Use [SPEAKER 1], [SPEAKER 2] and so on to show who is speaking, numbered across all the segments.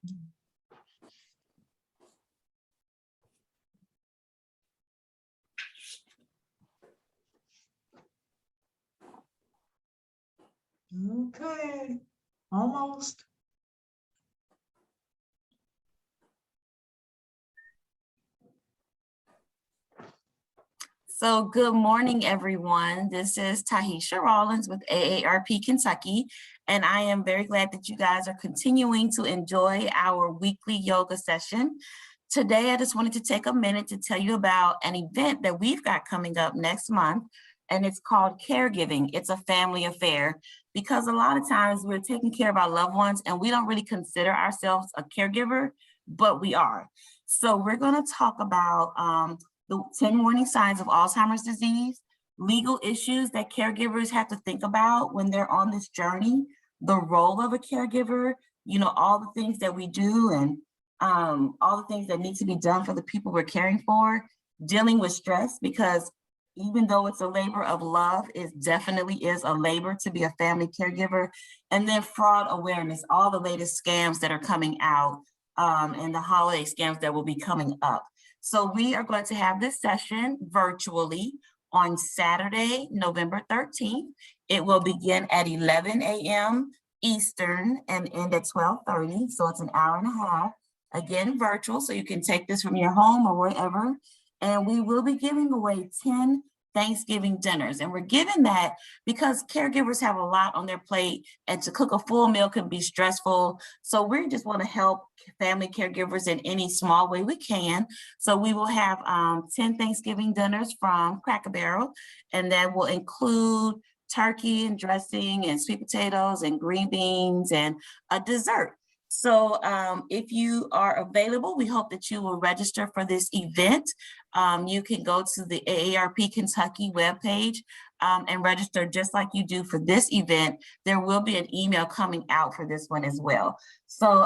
[SPEAKER 1] Okay, almost.
[SPEAKER 2] So good morning, everyone. This is Tahisha Rollins with AARP Kentucky, and I am very glad that you guys are continuing to enjoy our weekly yoga session. Today, I just wanted to take a minute to tell you about an event that we've got coming up next month, and it's called Caregiving. It's a family affair because a lot of times we're taking care of our loved ones and we don't really consider ourselves a caregiver, but we are. So we're going to talk about the 10 warning signs of Alzheimer's disease, legal issues that caregivers have to think about when they're on this journey, the role of a caregiver, you know, all the things that we do and all the things that need to be done for the people we're caring for, dealing with stress, because even though it's a labor of love, it definitely is a labor to be a family caregiver. And then fraud awareness, all the latest scams that are coming out and the holiday scams that will be coming up. So we are going to have this session virtually on Saturday, November 13th. It will begin at 11 a.m. Eastern and end at 12:30. So it's an hour and a half. Again, virtual, so you can take this from your home or wherever. And we will be giving away 10 Thanksgiving dinners. And we're giving that because caregivers have a lot on their plate and to cook a full meal can be stressful. So we just want to help family caregivers in any small way we can. So we will have 10 Thanksgiving dinners from Cracker Barrel, and that will include turkey and dressing and sweet potatoes and green beans and a dessert. So if you are available, we hope that you will register for this event. You can go to the AARP Kentucky webpage and register just like you do for this event. There will be an email coming out for this one as well. So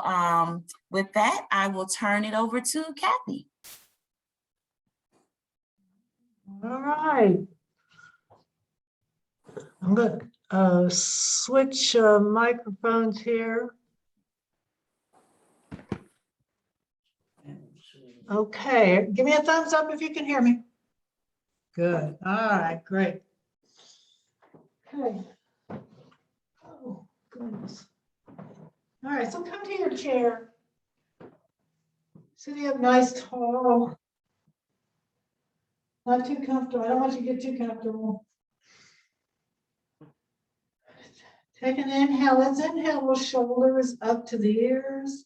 [SPEAKER 2] with that, I will turn it over to Cathy.
[SPEAKER 1] All right. I'm going to switch microphones here. Okay, give me a thumbs up if you can hear me. Good. All right, great. Okay. Oh, goodness. All right, so come to your chair. Sit up nice, tall. Not too comfortable. I don't want you to get too comfortable. Take an inhale. Let's inhale with shoulders up to the ears.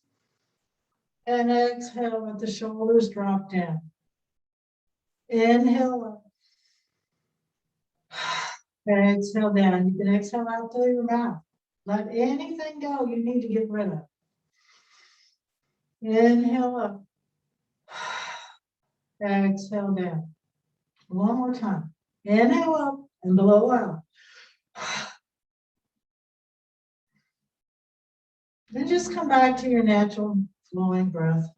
[SPEAKER 1] And exhale with the shoulders drop down. Inhale up. Exhale down. You can exhale out through your mouth. Let anything go you need to get rid of. Inhale up. Exhale down. One more time. Inhale up and blow out. Then just come back to your natural flowing breath.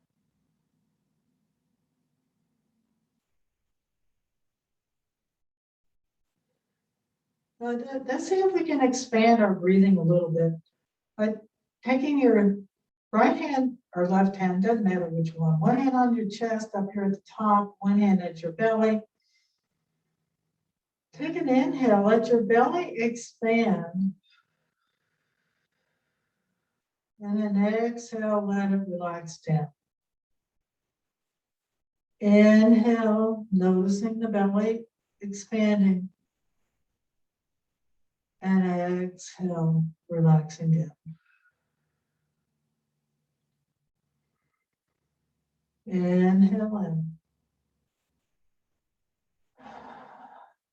[SPEAKER 1] Let's see if we can expand our breathing a little bit. But taking your right hand or left hand, doesn't matter which one. One hand on your chest up here at the top, one hand at your belly. Take an inhale, let your belly expand. And then exhale, let it relax down. Inhale, noticing the belly expanding. And exhale, relaxing down. Inhale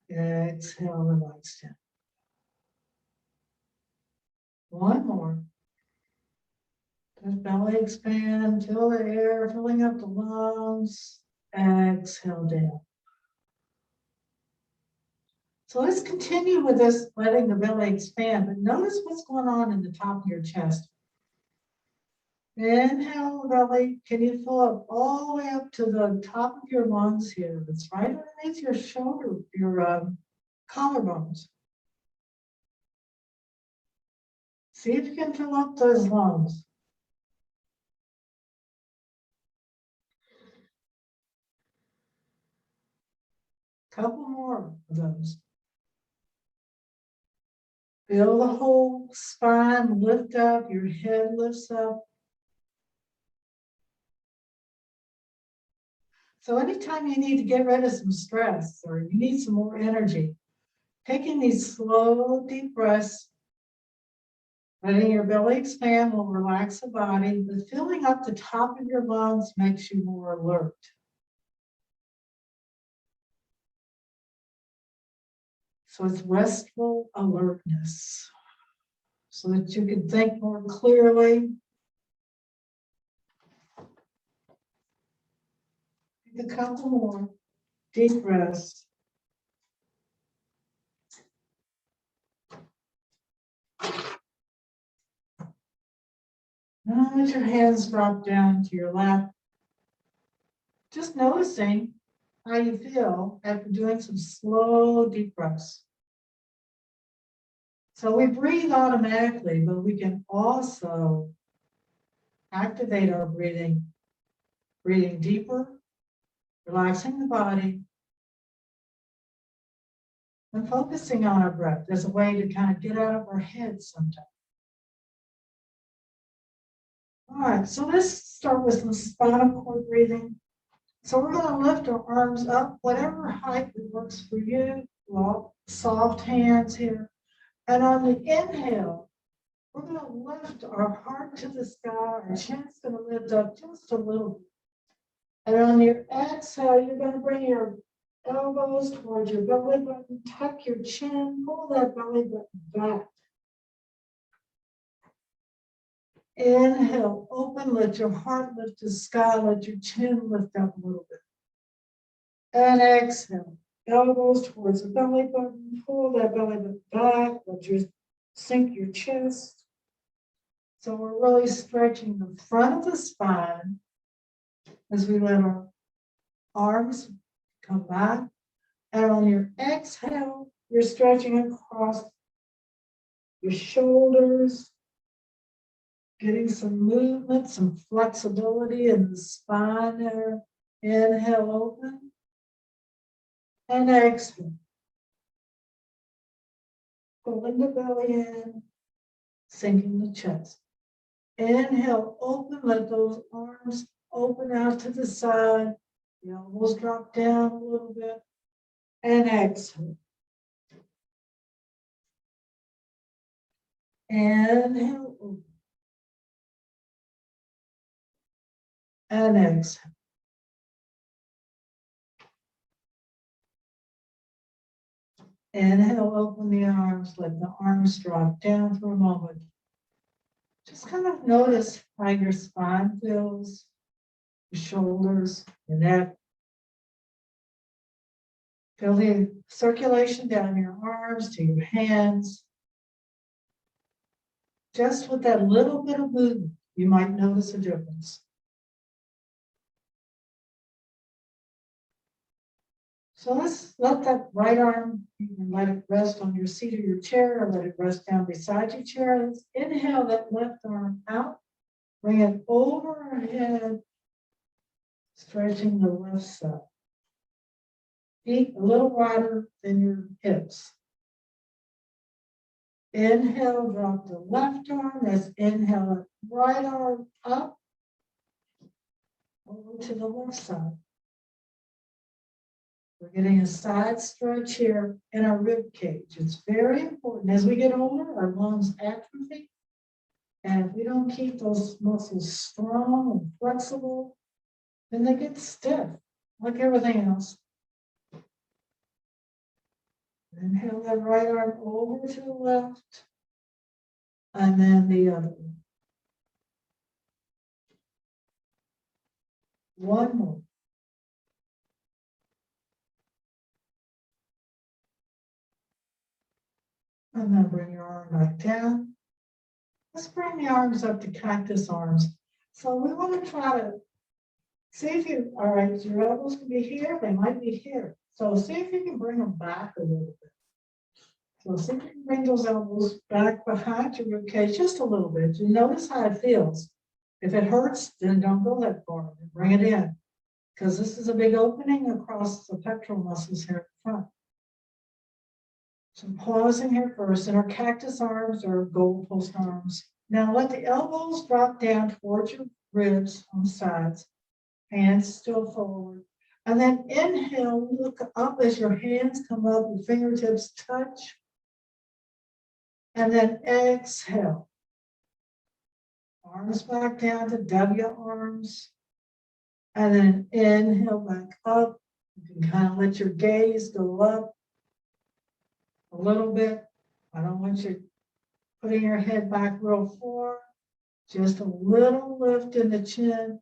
[SPEAKER 1] in. Exhale, relax down. One more. Just belly expand until the air filling up the lungs. Exhale down. So let's continue with this, letting the belly expand, but notice what's going on in the top of your chest. Inhale, belly. Can you fill up all the way up to the top of your lungs here? It's right underneath your shoulder, your collarbones. See if you can fill up those lungs. Couple more of those. Feel the whole spine lift up, your head lifts up. So anytime you need to get rid of some stress or you need some more energy, taking these slow, deep breaths, letting your belly expand will relax the body, but filling up the top of your lungs makes you more alert. So it's restful alertness so that you can think more clearly. Take a couple more deep breaths. Now let your hands drop down to your lap. Just noticing how you feel after doing some slow deep breaths. So we breathe automatically, but we can also activate our breathing deeper, relaxing the body, and focusing on our breath as a way to kind of get out of our heads sometimes. All right, so let's start with some spinal cord breathing. So we're going to lift our arms up, whatever height that works for you. Soft hands here. And on the inhale, we're going to lift our heart to the sky. Our chin's going to lift up just a little bit. And on your exhale, you're going to bring your elbows towards your belly button, tuck your chin, pull that belly button back. Inhale, open, let your heart lift to the sky, let your chin lift up a little bit. And exhale, elbows towards the belly button, pull that belly button back, let you sink your chest. So we're really stretching the front of the spine as we let our arms come back. And on your exhale, you're stretching across your shoulders, getting some movement, some flexibility in the spine there. Inhale, open. And exhale. Pulling the belly in, sinking the chest. Inhale, open, let those arms open out to the side. The elbows drop down a little bit. And exhale. Inhale, open. And exhale. Inhale, open the arms, let the arms drop down for a moment. Just kind of notice how your spine feels, your shoulders, your neck. Feel the circulation down your arms to your hands. Just with that little bit of movement, you might notice a difference. So let's let that right arm, you can let it rest on your seat or your chair, or let it rest down beside your chair. Let's inhale that left arm out, bring it over our head, stretching the left side. Feet a little wider than your hips. Inhale, drop the left arm. Let's inhale, right arm up, over to the left side. We're getting a side stretch here in our rib cage. It's very important. As we get older, our lungs atrophy. And if we don't keep those muscles strong and flexible, then they get stiff, like everything else. Inhale that right arm over to the left, and then the other one. One more. And then bring your arm back down. Let's bring the arms up to cactus arms. So we want to try to see if you, all right, your elbows can be here, they might be here. So see if you can bring them back a little bit. So see if you can bring those elbows back behind your rib cage just a little bit. You notice how it feels. If it hurts, then don't go that far. Bring it in. because this is a big opening across the pectoral muscles here in front. So pausing here first, and our cactus arms or goalpost arms. Now let the elbows drop down towards your ribs on the sides, hands still forward. And then inhale, look up as your hands come up, your fingertips touch. And then exhale. Arms back down to W arms. And then inhale back up. You can kind of let your gaze go up a little bit. I don't want you putting your head back real far. Just a little lift in the chin,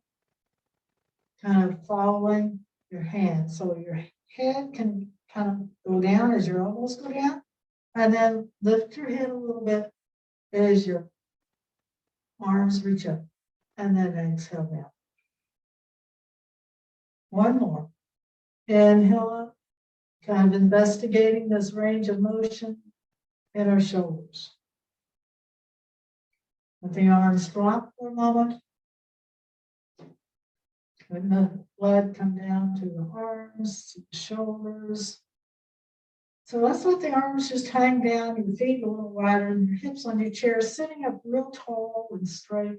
[SPEAKER 1] kind of following your hand. So your head can kind of go down as your elbows go down. And then lift your head a little bit as your arms reach up. And then exhale down. One more. Inhale up, kind of investigating this range of motion in our shoulders. Let the arms drop for a moment. Let the blood come down to the arms, to the shoulders. So let's let the arms just hang down, your feet a little wider, and your hips on your chair, sitting up real tall and straight.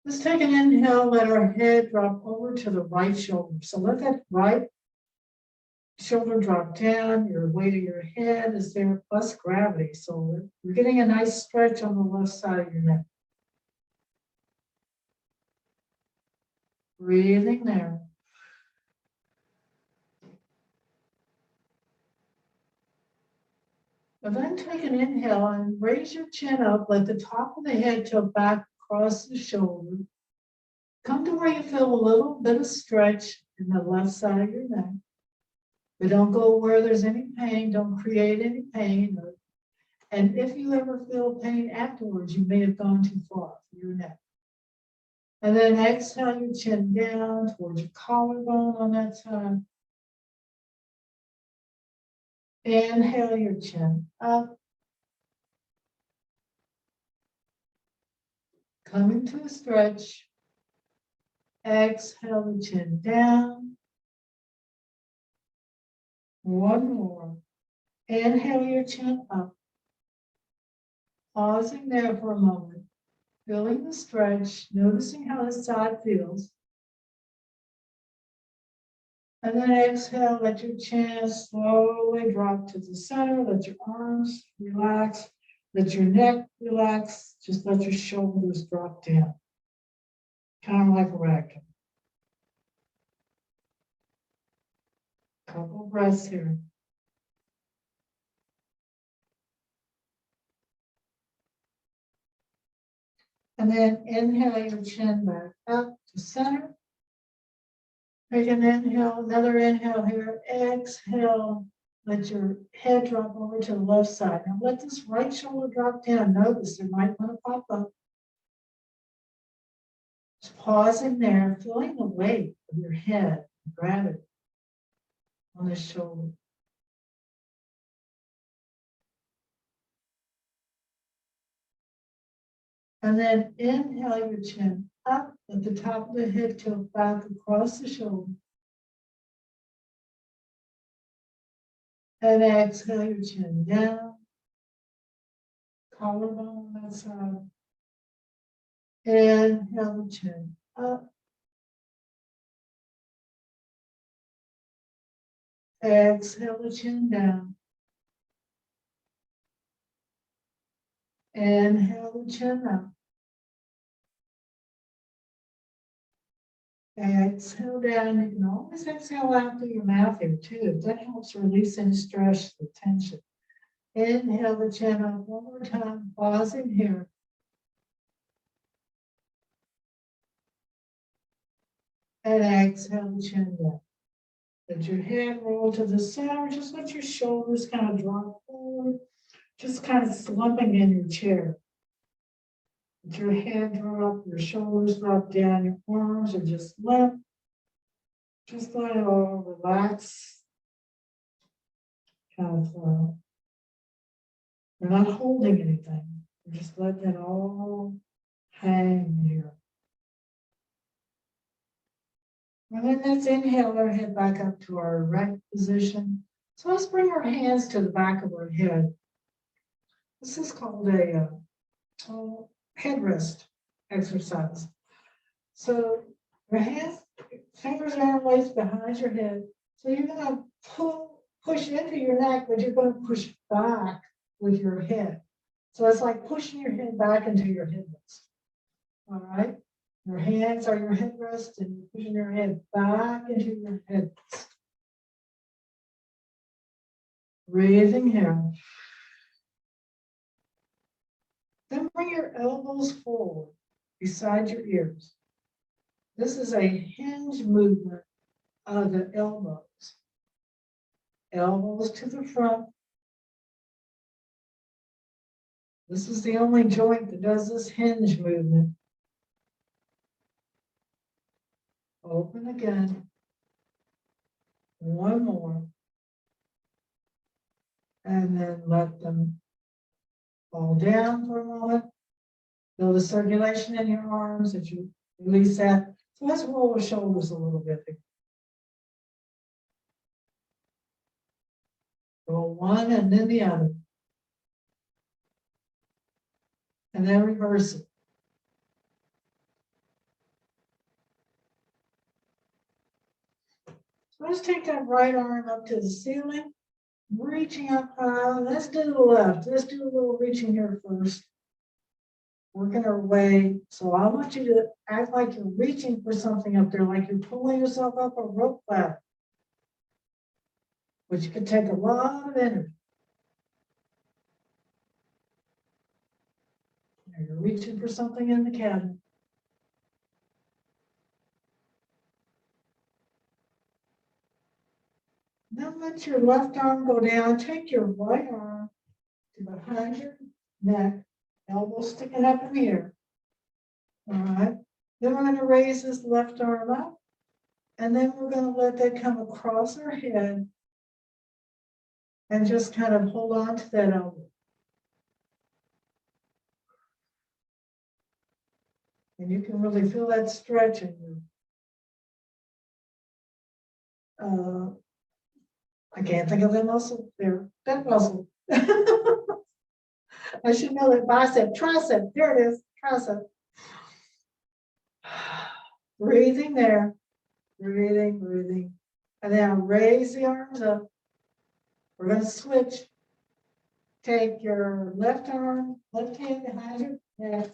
[SPEAKER 1] Let's take an inhale, let our head drop over to the right shoulder. So let that right shoulder drop down, your weight of your head is there, plus gravity. So we're getting a nice stretch on the left side of your neck. Breathing there. And then take an inhale and raise your chin up, let the top of the head tilt back across the shoulder. Come to where you feel a little bit of stretch in the left side of your neck. But don't go where there's any pain, don't create any pain. And if you ever feel pain afterwards, you may have gone too far for your neck. And then exhale your chin down towards your collarbone on that side. Inhale your chin up. Coming to a stretch. Exhale the chin down. One more. Inhale your chin up. Pausing there for a moment. Feeling the stretch, noticing how the side feels. And then exhale, let your chin slowly drop to the center. Let your arms relax. Let your neck relax. Just let your shoulders drop down. Kind of like a ragdoll. Couple breaths here. And then inhale your chin back up to center. Take an inhale, another inhale here. Exhale. Let your head drop over to the left side. Now let this right shoulder drop down. Notice it might want to pop up. Just pausing there, feeling the weight of your head, gravity on the shoulder. And then inhale your chin up at the top of the head, tilt back across the shoulder. And exhale your chin down. Collarbone on that side. Inhale the chin up. Exhale the chin down. Inhale the chin up. Exhale down. You can always exhale out through your mouth here too. That helps release any stress or tension. Inhale the chin up one more time, pausing here. And exhale the chin down. Let your head roll to the center. Just let your shoulders kind of drop forward. Just kind of slumping in your chair. Let your head drop, your shoulders drop down, your arms are just limp. Just let it all relax. Kind of we're not holding anything. We're just letting it all hang here. And then let's inhale our head back up to our erect position. So let's bring our hands to the back of our head. This is called a headrest exercise. So your hands, fingers are placed behind your head. So you're going to push into your neck, but you're going to push back with your head. So it's like pushing your head back into your headrest. All right? Your hands are your headrest, and you're pushing your head back into your headrest. Breathing here. Then bring your elbows forward beside your ears. This is a hinge movement of the elbows. Elbows to the front. This is the only joint that does this hinge movement. Open again. One more. And then let them fall down for a moment. Feel the circulation in your arms as you release that. So let's roll the shoulders a little bit. Go one and then the other. And then reverse it. So let's take that right arm up to the ceiling, reaching up high. Let's do the left. Let's do a little reaching here first. Working our way. So I want you to act like you're reaching for something up there, like you're pulling yourself up a rope ladder, which could take a lot of energy. Now you're reaching for something in the cabinet. Now let your left arm go down. Take your right arm to behind your neck, elbow sticking up in the air. All right. Then we're going to raise this left arm up, and then we're going to let that come across our head and just kind of hold on to that elbow. And you can really feel that stretch in you. I can't think of that muscle there. That muscle. I should know that bicep, tricep. There it is, tricep. Breathing there. Breathing, breathing. And then raise the arms up. We're going to switch. Take your left arm, left hand behind your neck.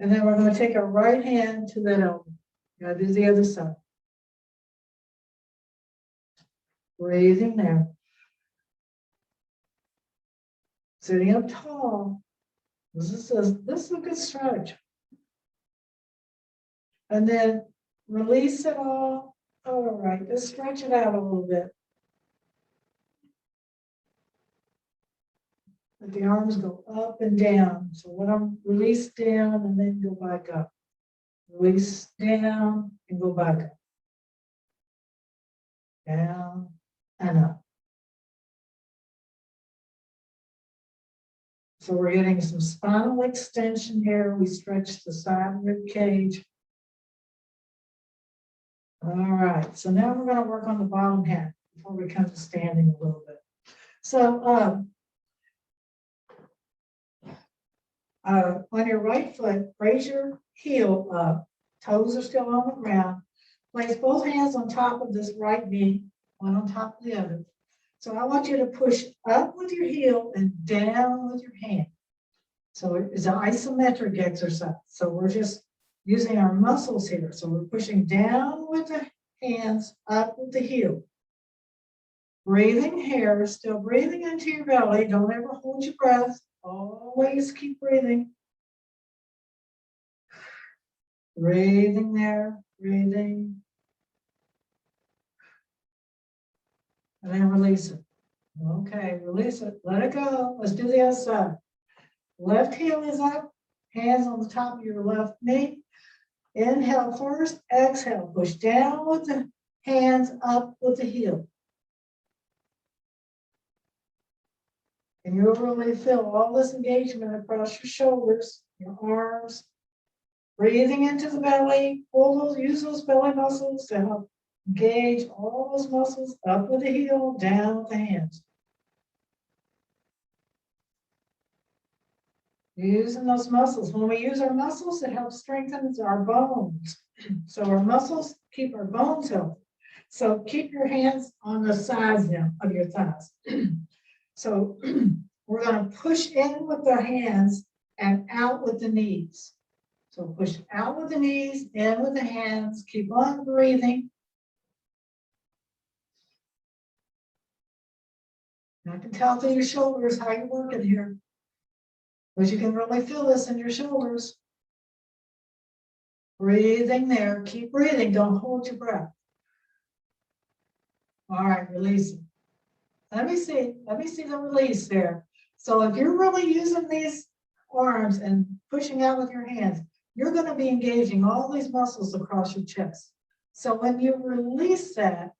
[SPEAKER 1] And then we're going to take our right hand to that elbow. Now do the other side. Breathing there. Sitting up tall. This is a good stretch. And then release it all. All right, just stretch it out a little bit. Let the arms go up and down. So when I'm release down and then go back up. Release down and go back up. Down and up. So we're getting some spinal extension here. We stretch the side rib cage. All right, so now we're going to work on the bottom half before we come to standing a little bit. So on your right foot, raise your heel up. Toes are still on the ground. Place both hands on top of this right knee, one on top of the other. So I want you to push up with your heel and down with your hand. So it's an isometric exercise. So we're just using our muscles here. So we're pushing down with the hands, up with the heel. Breathing here, still breathing into your belly. Don't ever hold your breath. Always keep breathing. Breathing there, breathing. And then release it. Okay, release it. Let it go. Let's do the other side. Left heel is up. Hands on the top of your left knee. Inhale first. Exhale. Push down with the hands, up with the heel. And you'll really feel all this engagement across your shoulders, your arms. Breathing into the belly, use those belly muscles to help engage all those muscles up with the heel, down with the hands. Using those muscles. When we use our muscles, it helps strengthen our bones. So our muscles keep our bones healthy. So keep your hands on the sides now of your thighs. So we're going to push in with the hands and out with the knees. So push out with the knees, in with the hands. Keep on breathing. I can tell through your shoulders how you're working here. But you can really feel this in your shoulders. Breathing there. Keep breathing. Don't hold your breath. All right, release it. Let me see the release there. So if you're really using these arms and pushing out with your hands, you're going to be engaging all these muscles across your chest. So when you release that,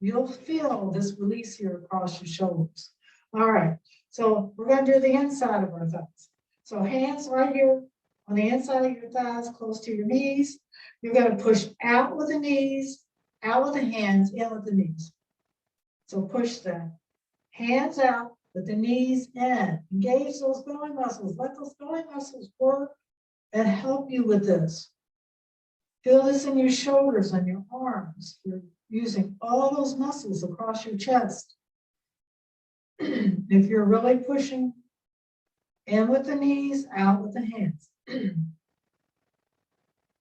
[SPEAKER 1] you'll feel this release here across your shoulders. All right, so we're going to do the inside of our thighs. So hands right here on the inside of your thighs, close to your knees. You're going to push out with the knees, out with the hands, in with the knees. So push that. Hands out with the knees in. Engage those belly muscles. Let those belly muscles work and help you with this. Feel this in your shoulders and your arms. You're using all those muscles across your chest. If you're really pushing in with the knees, out with the hands.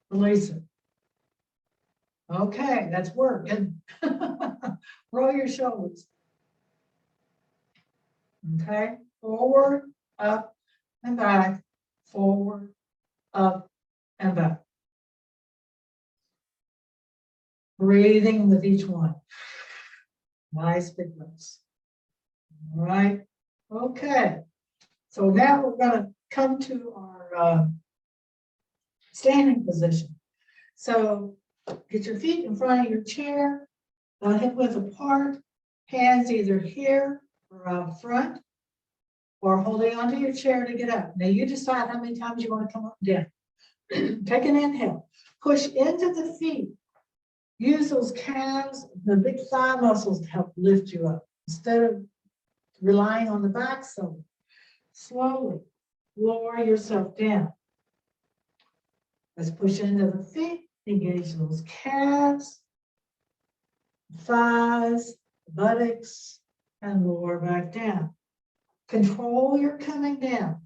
[SPEAKER 1] Release it. Okay, that's work. And roll your shoulders. Okay, forward, up, and back, forward, up, and back. Breathing with each one. Nice big breaths. All right, okay. So now we're going to come to our standing position. So get your feet in front of your chair, hip width apart, hands either here or out front, or holding onto your chair to get up. Now you decide how many times you want to come up and down. Take an inhale. Push into the feet. Use those calves, the big thigh muscles to help lift you up. Instead of relying on the back so slowly lower yourself down. Let's push into the feet. Engage those calves, thighs, buttocks, and lower back down. Control your coming down.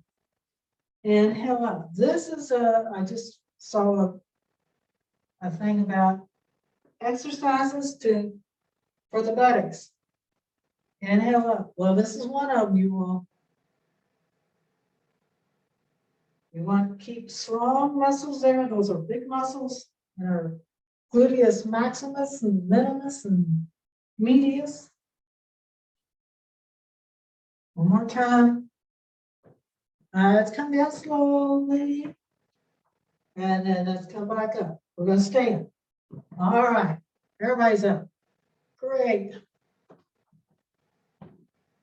[SPEAKER 1] Inhale up. This is I just saw a thing about exercises for the buttocks. Inhale up. Well, this is one of them. You want to keep strong muscles there. Those are big muscles. They're gluteus maximus and minimus and medius. One more time. Let's come down slowly. And then let's come back up. We're going to stand. All right. Everybody's up. Great.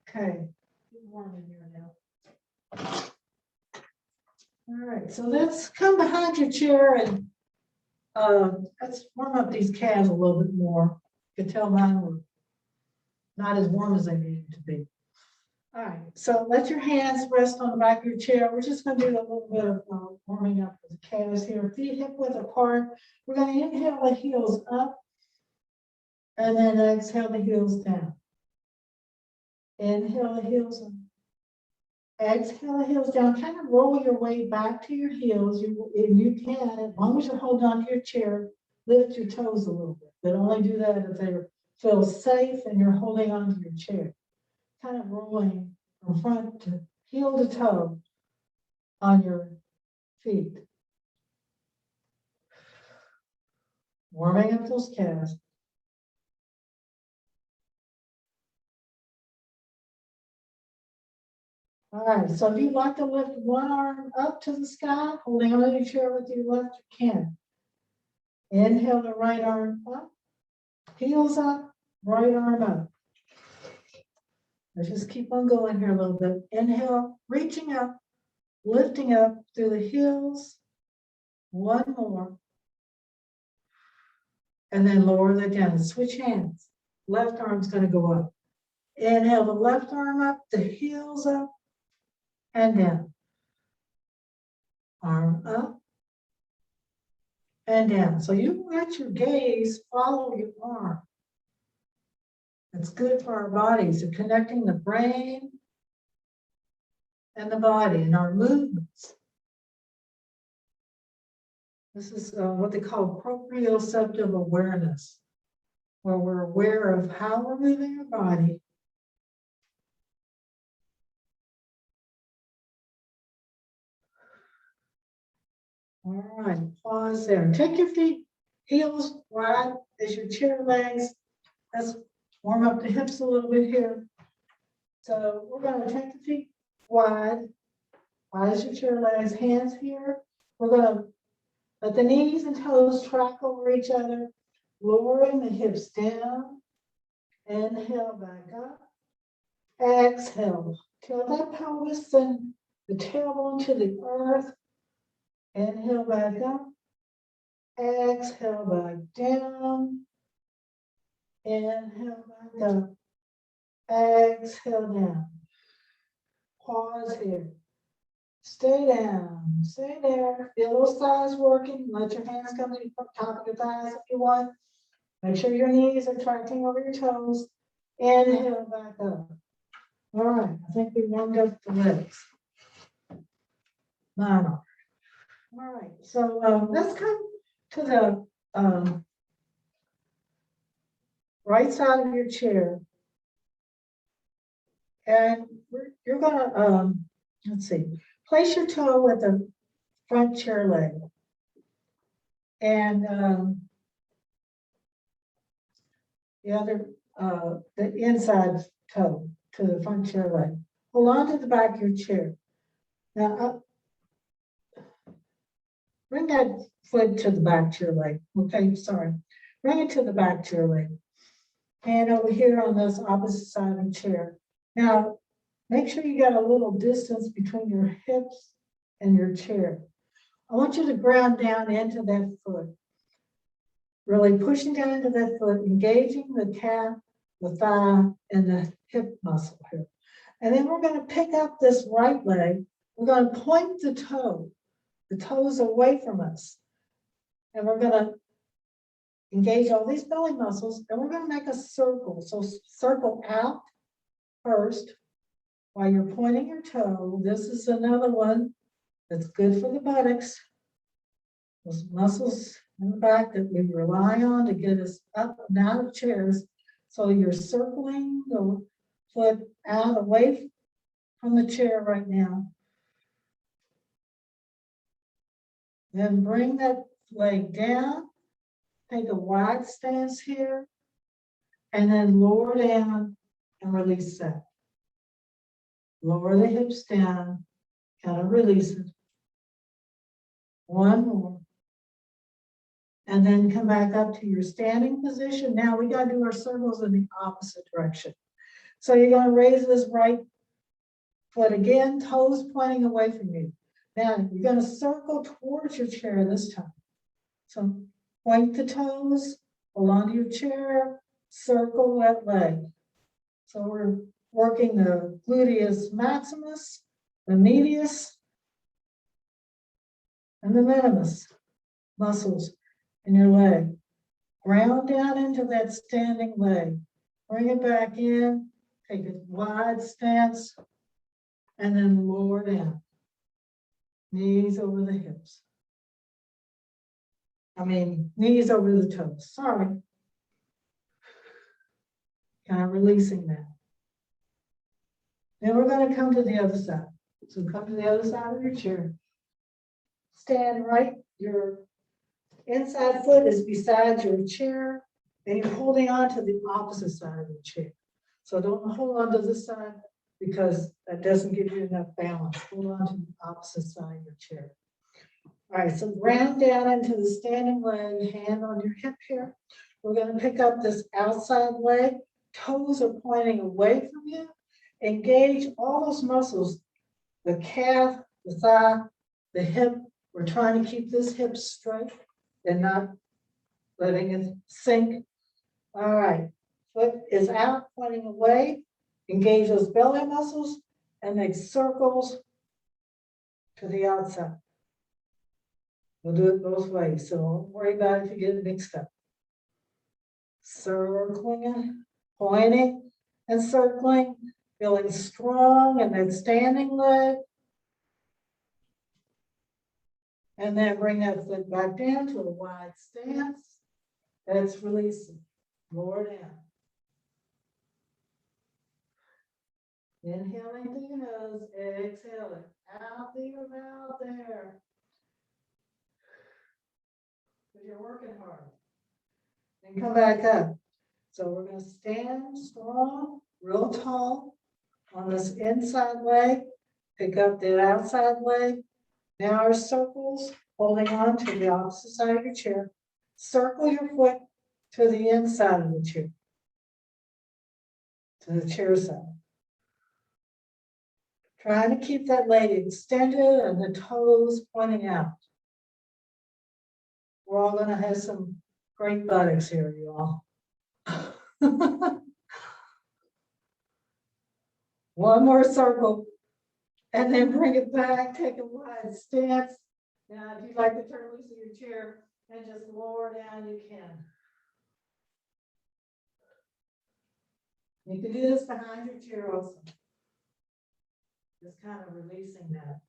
[SPEAKER 1] Okay. Get warm in here now. All right. So let's come behind your chair and let's warm up these calves a little bit more. You can tell mine were not as warm as they needed to be. All right, so let your hands rest on the back of your chair. We're just going to do a little bit of warming up for the calves here. Feet hip width apart. We're going to inhale the heels up and then exhale the heels down. Inhale the heels up. Exhale the heels down. Kind of roll your way back to your heels. You can, as long as you're holding on to your chair, lift your toes a little bit. But only do that if they feel safe and you're holding on to your chair. Kind of rolling from front to heel to toe on your feet. Warming up those calves. All right, so if you'd like to lift one arm up to the sky, holding on to your chair with your left, you can. Inhale the right arm up, heels up, right arm up. Let's just keep on going here a little bit. Inhale, reaching up, lifting up through the heels, One more. And then lower that down. Switch hands. Left arm's going to go up. Inhale the left arm up, the heels up, and down. Arm up and down. So you let your gaze follow your arm. It's good for our bodies, so connecting the brain and the body and our movements. This is what they call proprioceptive awareness, where we're aware of how we're moving our body. All right, pause there. Take your feet, heels wide as your chair legs. Let's warm up the hips a little bit here. So we're going to take the feet wide as your chair legs, hands here. We're going to let the knees and toes track over each other, lowering the hips down. Inhale back up. Exhale. Till that pelvis and the tailbone to the earth. Inhale back up. Exhale back down. Inhale back up. Exhale down. Pause here. Stay down. Stay there. Feel those thighs working. Let your hands come to the top of your thighs if you want. Make sure your knees are tracking over your toes. Inhale back up. All right. I think we warmed up the legs. All right. So let's come to the right side of your chair. And you're going to, let's see, place your toe at the front chair leg. And the inside toe to the front chair leg. Hold on to the back of your chair. Now, bring that foot to the back chair leg. Okay, sorry. Bring it to the back chair leg. And over here on this opposite side of the chair. Now, make sure you got a little distance between your hips and your chair. I want you to ground down into that foot. Really pushing down into that foot, engaging the calf, the thigh, and the hip muscle here. And then we're going to pick up this right leg. We're going to point the toes away from us. And we're going to engage all these belly muscles, and we're going to make a circle. So circle out first while you're pointing your toe. This is another one that's good for the buttocks. Those muscles in the back that we rely on to get us up and out of chairs. So you're circling the foot out away from the chair right now. Then bring that leg down. Take a wide stance here. And then lower down and release that. Lower the hips down, kind of release it. One more. And then come back up to your standing position. Now we got to do our circles in the opposite direction. So you're going to raise this right foot again, toes pointing away from you. Now you're going to circle towards your chair this time. So point the toes, hold on to your chair, circle that leg. So we're working the gluteus maximus, the medius, and the minimus muscles in your leg. Ground down into that standing leg. Bring it back in, take a wide stance, and then lower down. Knees over the hips. Knees over the toes. Sorry. Kind of releasing that. Then we're going to come to the other side. So come to the other side of your chair. Stand right. Your inside foot is beside your chair, and you're holding on to the opposite side of your chair. So don't hold on to this side because that doesn't give you enough balance. Hold on to the opposite side of your chair. All right, so ground down into the standing leg, hand on your hip here. We're going to pick up this outside leg. Toes are pointing away from you. Engage all those muscles, the calf, the thigh, the hip, We're trying to keep this hip straight and not letting it sink. All right, foot is out, pointing away. Engage those belly muscles and make circles to the outside. We'll do it both ways, so don't worry about it if you get it mixed up. Circling, pointing and circling, feeling strong in that standing leg. And then bring that foot back down to a wide stance. That's releasing. Lower down. Inhaling through your nose, exhaling out through your mouth there. Because you're working hard. And come back up. So we're going to stand strong, real tall on this inside leg. Pick up that outside leg. Now our circles, holding on to the opposite side of your chair. Circle your foot to the inside of the chair. To the chair side. Trying to keep that leg extended and the toes pointing out. We're all going to have some great buttocks here, you all. One more circle. And then bring it back, take a wide stance. Now, if you'd like to turn loose of your chair and just lower down, you can. You can do this behind your chair also. Just kind of releasing that.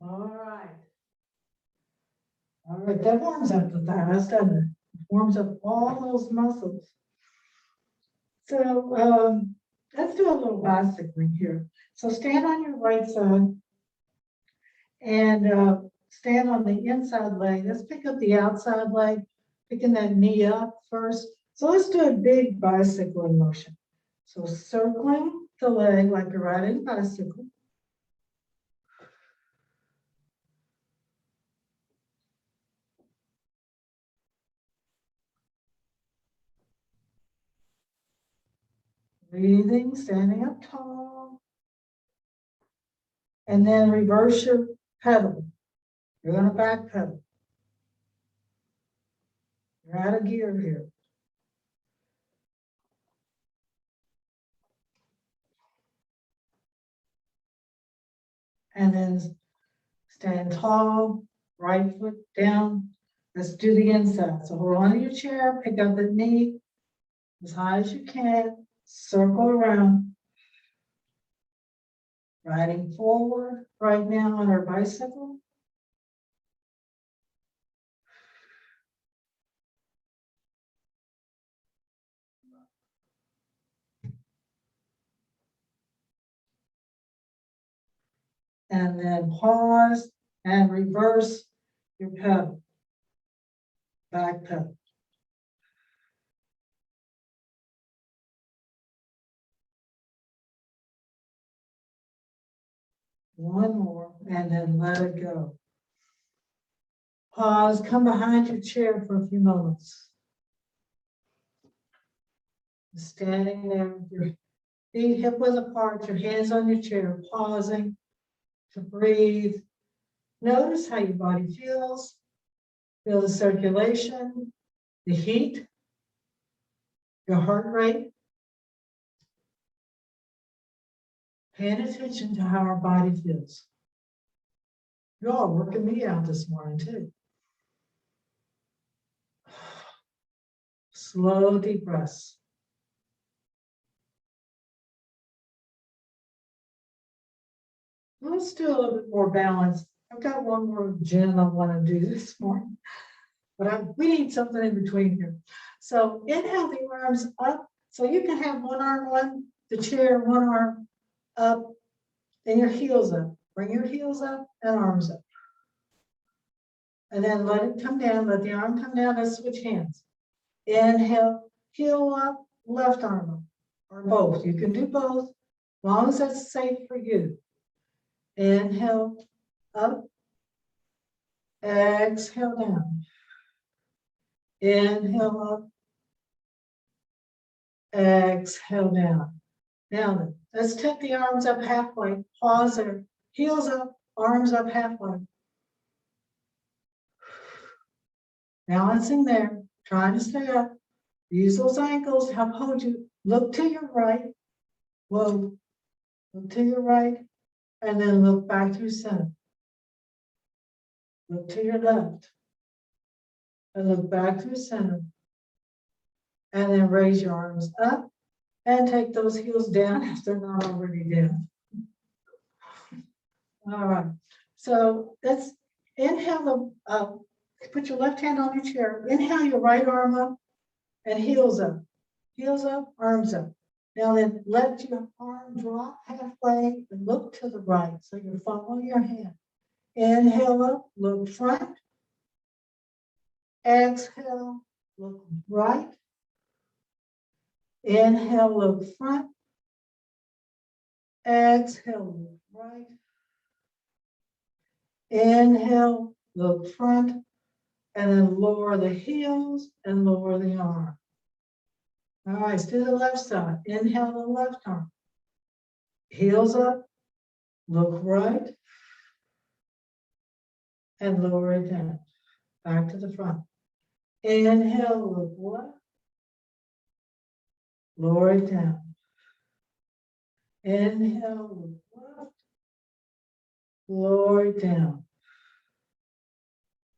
[SPEAKER 1] All right. All right, that warms up the thighs, doesn't it? It warms up all those muscles. So let's do a little bicycling here. So stand on your right side and stand on the inside leg. Let's pick up the outside leg, picking that knee up first. So let's do a big bicycling motion. So circling the leg like you're riding a bicycle. Breathing, standing up tall. And then reverse your pedal. You're going to back pedal. You're out of gear here. And then stand tall, right foot down. Let's do the inside. So hold on to your chair, pick up the knee as high as you can, circle around. Riding forward right now on our bicycle. And then pause and reverse your pedal. Back pedal. One more, and then let it go. Pause, come behind your chair for a few moments. Standing there with your feet hip width apart, your hands on your chair, pausing to breathe. Notice how your body feels. Feel the circulation, the heat, your heart rate. Paying attention to how our body feels. You're all working me out this morning too. Slow, deep breaths. Let's do a little bit more balance. I've got one more gym I want to do this morning, but we need something in between here. So inhale the arms up. So you can have one arm on the chair, one arm up, and your heels up. Bring your heels up and arms up. And then let it come down, let the arm come down. Let's switch hands. Inhale, heel up, left arm up, or both. You can do both, as long as that's safe for you. Inhale, up. Exhale down. Inhale up. Exhale down. Now then, let's take the arms up halfway. Pause there. Heels up, arms up halfway. Balancing there, trying to stay up. Use those ankles to help hold you. Look to your right. Whoa. Look to your right. And then look back through center. Look to your left. And look back through center. And then raise your arms up and take those heels down if they're not already down. All right. So let's inhale. Put your left hand on your chair. Inhale your right arm up and heels up. Heels up, arms up. Now then, let your arm drop halfway and look to the right. So you're following your hand. Inhale up, look front. Exhale, look right. Inhale, look front. Exhale, look right. Inhale, look front. And then lower the heels and lower the arm. All right, let's do the left side. Inhale the left arm. Heels up, look right, and lower it down. Back to the front. Inhale, look left, lower it down. Inhale, look left, lower it down.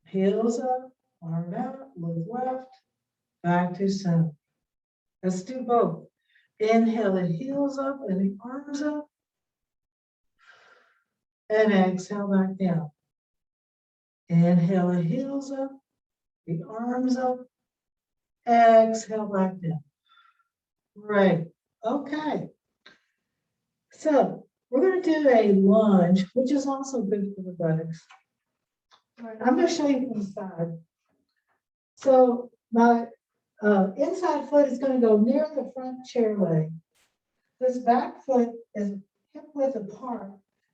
[SPEAKER 1] Heels up, arm out, look left, back to center. Let's do both. Inhale the heels up and the arms up. And exhale back down. Inhale the heels up, the arms up. Exhale back down. Great. Okay. So we're going to do a lunge, which is also good for the buttocks. All right, I'm going to show you from the side. So my inside foot is going to go near the front chair leg. This back foot is hip width apart,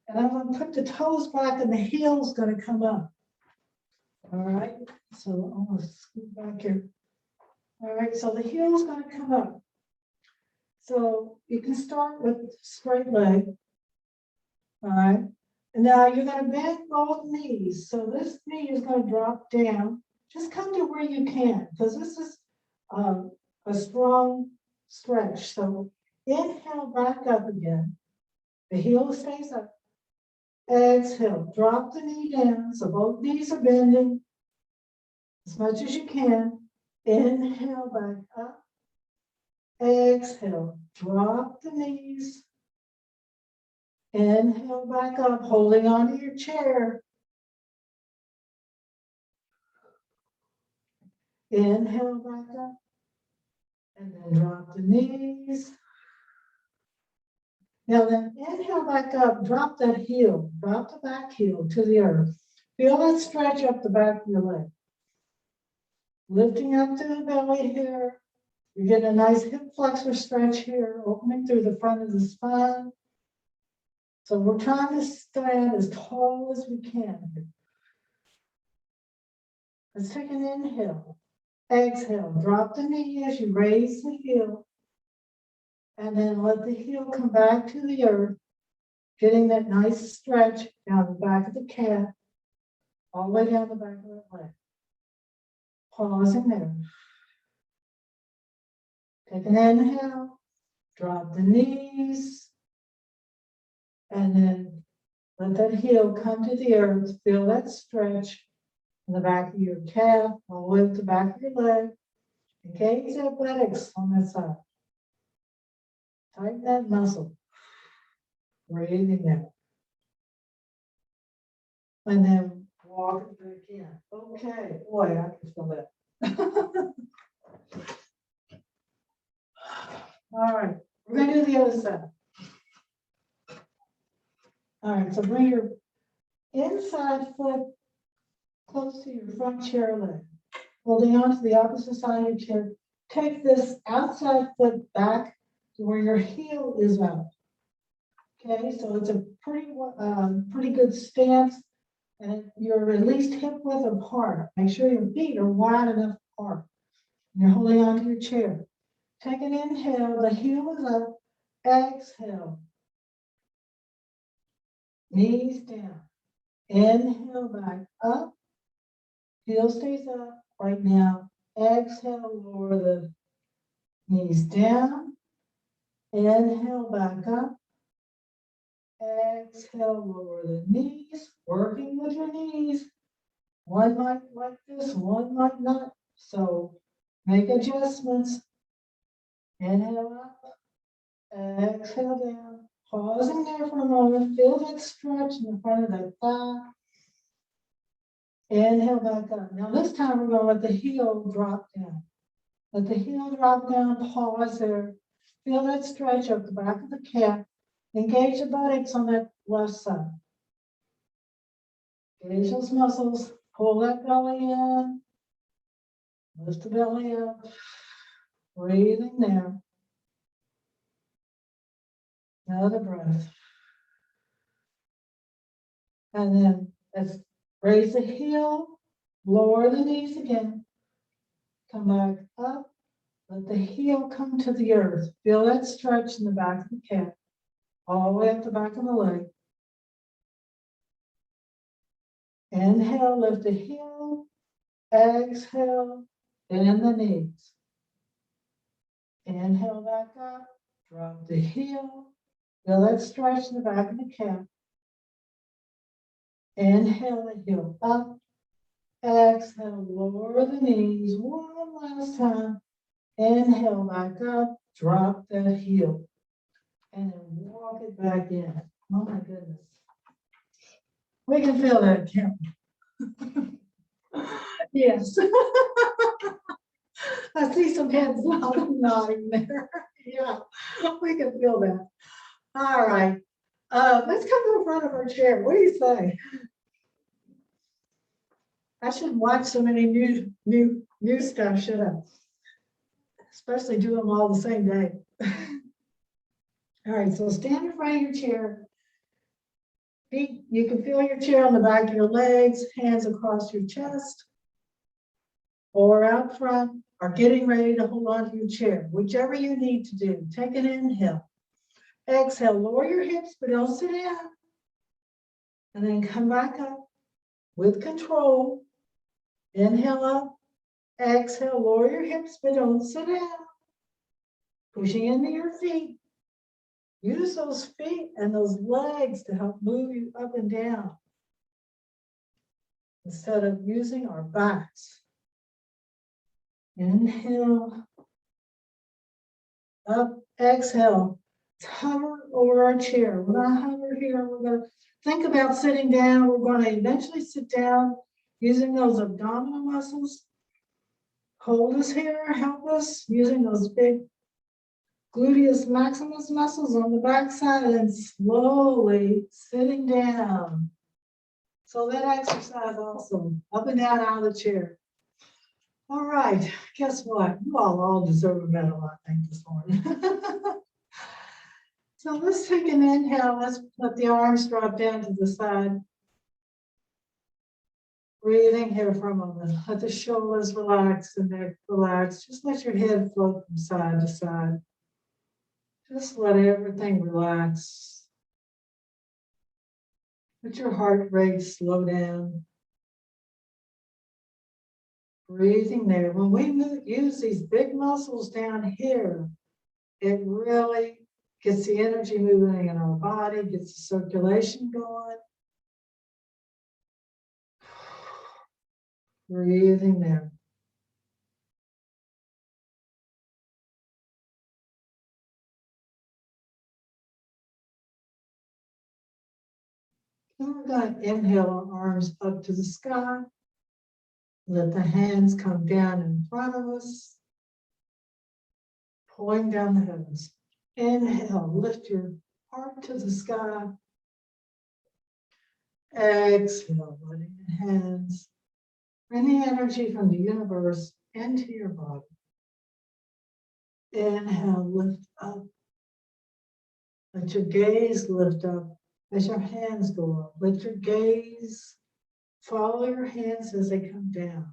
[SPEAKER 1] and I'm going to put the toes back and the heel's going to come up. All right, so I'm going to scoot back here. All right, so the heel's going to come up. So you can start with straight leg. All right, and now you're going to bend both knees. So this knee is going to drop down. Just come to where you can, because this is a strong stretch. So inhale back up again. The heel stays up. Exhale, drop the knee down. So both knees are bending as much as you can. Inhale back up. Exhale, drop the knees. Inhale back up, holding onto your chair. Inhale back up. And then drop the knees. Now then, inhale back up, drop that heel, drop the back heel to the earth. Feel that stretch up the back of your leg. Lifting up to the belly here. You get a nice hip flexor stretch here, opening through the front of the spine. So we're trying to stand as tall as we can. Let's take an inhale. Exhale, drop the knee as you raise the heel. And then let the heel come back to the earth, getting that nice stretch down the back of the calf, all the way down the back of the leg. Pausing there. Take an inhale, drop the knees, and then let that heel come to the earth. Feel that stretch in the back of your calf, all the way up the back of your leg. Engage that buttocks on that side. Tighten that muscle. Breathing out. And then walk it back in. Okay, boy, I can feel that. All right, we're going to do the other side. All right, so bring your inside foot close to your front chair leg. Holding on to the opposite side of your chair. Take this outside foot back to where your heel is out. Okay, so it's a pretty good stance, and you're at least hip width apart. Make sure your feet are wide enough apart. You're holding on to your chair. Take an inhale, the heel is up. Exhale. Knees down. Inhale back up. Heel stays up right now. Exhale, lower the knees down. Inhale back up. Exhale, lower the knees. Working with your knees. One might like this, one might not. So make adjustments. Inhale up. Exhale down. Pausing there for a moment. Feel that stretch in the front of that thigh. Inhale back up. Now this time we're going to let the heel drop down. Let the heel drop down. Pause there. Feel that stretch up the back of the calf. Engage the buttocks on that left side. Engage those muscles. Pull that belly in. Lift the belly up. Breathing there. Another breath. And then let's raise the heel. Lower the knees again. Come back up. Let the heel come to the earth. Feel that stretch in the back of the calf. All the way up the back of the leg. Inhale, lift the heel. Exhale, bend the knees. Inhale back up. Drop the heel. Feel that stretch in the back of the calf. Inhale the heel up. Exhale, lower the knees. One last time. Inhale back up. Drop that heel. And then walk it back in. Oh my goodness. We can feel that, can't we? Yes. I see some heads nodding there. Yeah, we can feel that. All right. Let's come to the front of our chair. What do you say? I shouldn't watch so many new stuff, should I? Especially do them all the same day. All right, so stand in front of your chair. Feet, you can feel your chair on the back of your legs, hands across your chest, or out front, or getting ready to hold on to your chair, whichever you need to do. Take an inhale. Exhale, lower your hips, but don't sit down. And then come back up with control. Inhale up. Exhale, lower your hips, but don't sit down. Pushing into your feet. Use those feet and those legs to help move you up and down instead of using our backs. Inhale, up, exhale. Hover over our chair. When I hover here, we're going to think about sitting down. We're going to eventually sit down using those abdominal muscles. Hold us here, help us using those big gluteus maximus muscles on the back side and slowly sitting down. So that exercise also, up and down out of the chair. All right, guess what? You all deserve a medal, I think, this morning. So let's take an inhale. Let's let the arms drop down to the side. Breathing here for a moment. Let the shoulders relax, the neck relax. Just let your head float from side to side. Just let everything relax. Let your heart rate slow down. Breathing there. When we use these big muscles down here, it really gets the energy moving in our body, gets the circulation going. Breathing there. Then we're going to inhale our arms up to the sky. Let the hands come down in front of us, pulling down the heavens. Inhale, lift your heart to the sky. Exhale, letting the hands bring the energy from the universe into your body. Inhale, lift up. Let your gaze lift up as your hands go up. Let your gaze follow your hands as they come down.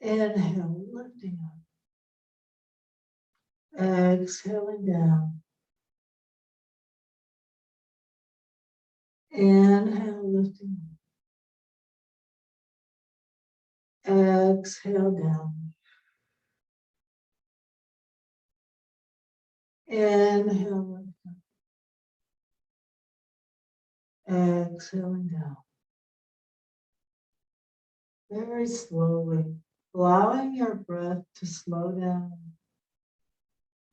[SPEAKER 1] Inhale, lifting up. Exhaling down. Inhale, lifting up. Exhale down. Inhale. Exhaling down. Very slowly, allowing your breath to slow down,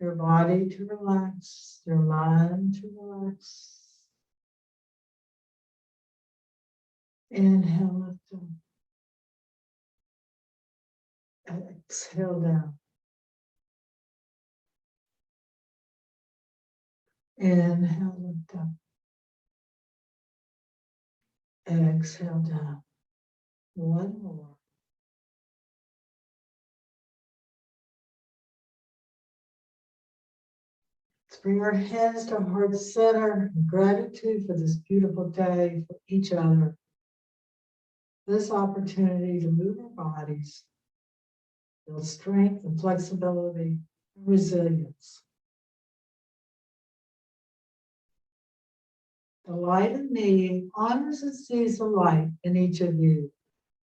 [SPEAKER 1] your body to relax, your mind to relax. Inhale, lift up. Exhale down. Inhale, lift up. Exhale down. One more. Let's bring our hands to heart center. Gratitude for this beautiful day, for each other. This opportunity to move our bodies, build strength and flexibility and resilience. The light in me honors and sees the light in each of you.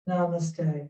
[SPEAKER 1] Namaste.